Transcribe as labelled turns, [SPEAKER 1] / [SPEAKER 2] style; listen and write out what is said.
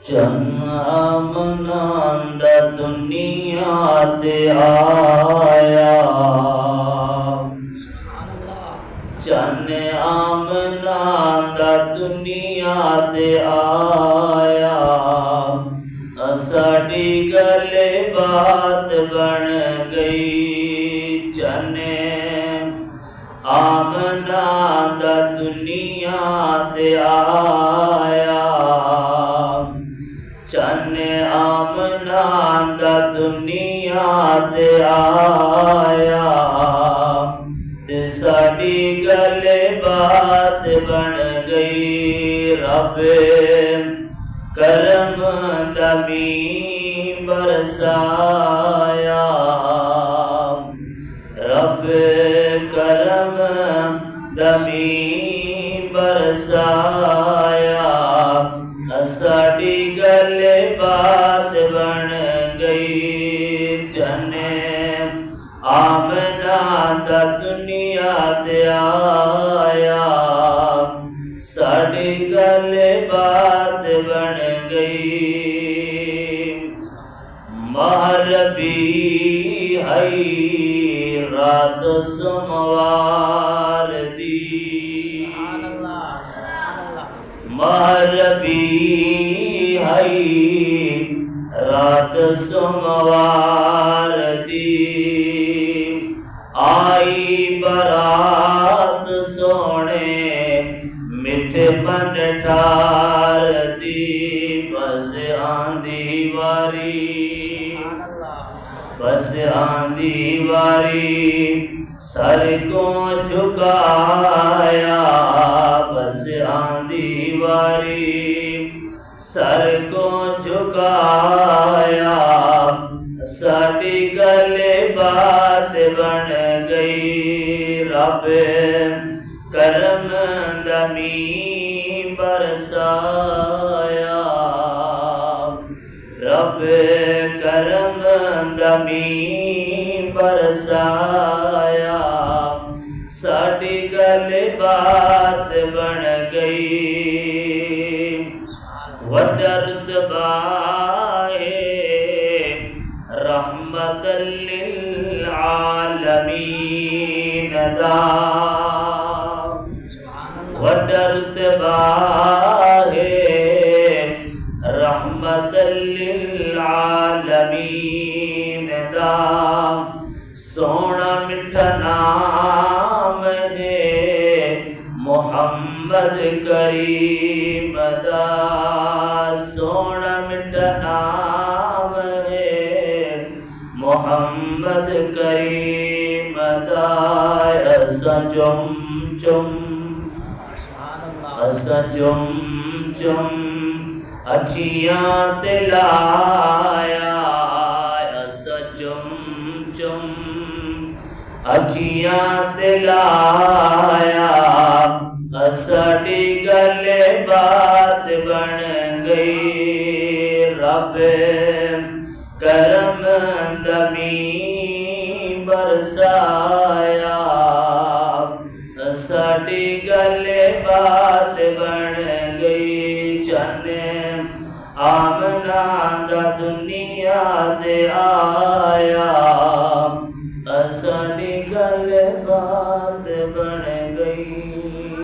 [SPEAKER 1] चन्ना दुनिया ते आया, चन्न आमना दुनिया ते आया, साड़ी गले बात बन गई। चन्न आमना दुनिया ते आया, चन्न आमना दुनिया ते आया, ते साड़ी गले बात बन गई। रब करम दमी बरसाया, रब करम दमी बरसाया, साड़ी गले बात बन गई। जने आमना दुनिया ते आया, साड़ी गले बात बन गई। महरबी हई रात सोमवार दी, महरबी हई रात सोमवार दी, आई बरात सोने मिठे बन ठार दी। बस आंधी वारी, बस आंधी वारी सर को झुकाया, बस आंधी वारी सर को झुकाया, साड़ी गले बात बन गई। रब करम दमी बरसाया, रब करम दमी बरसाया, साड़ी गले बात बन गई। वदर्द बाए रहमतल लिल आलमीन दा, वदर्द बाए रहमतल लिल आलमीन दा, सोना मिठा नाम है मोहम्मद करीम दा, सोना मिठा नाम है मोहम्मद करीम दा। असा जुम जुम, असा जुम जुम अखियां ते लाया, असा जुम जुम अखियां ते लाया, साड़ी गले बात बन गई। रब करम दमी बरसाया, साड़ी गले बात बन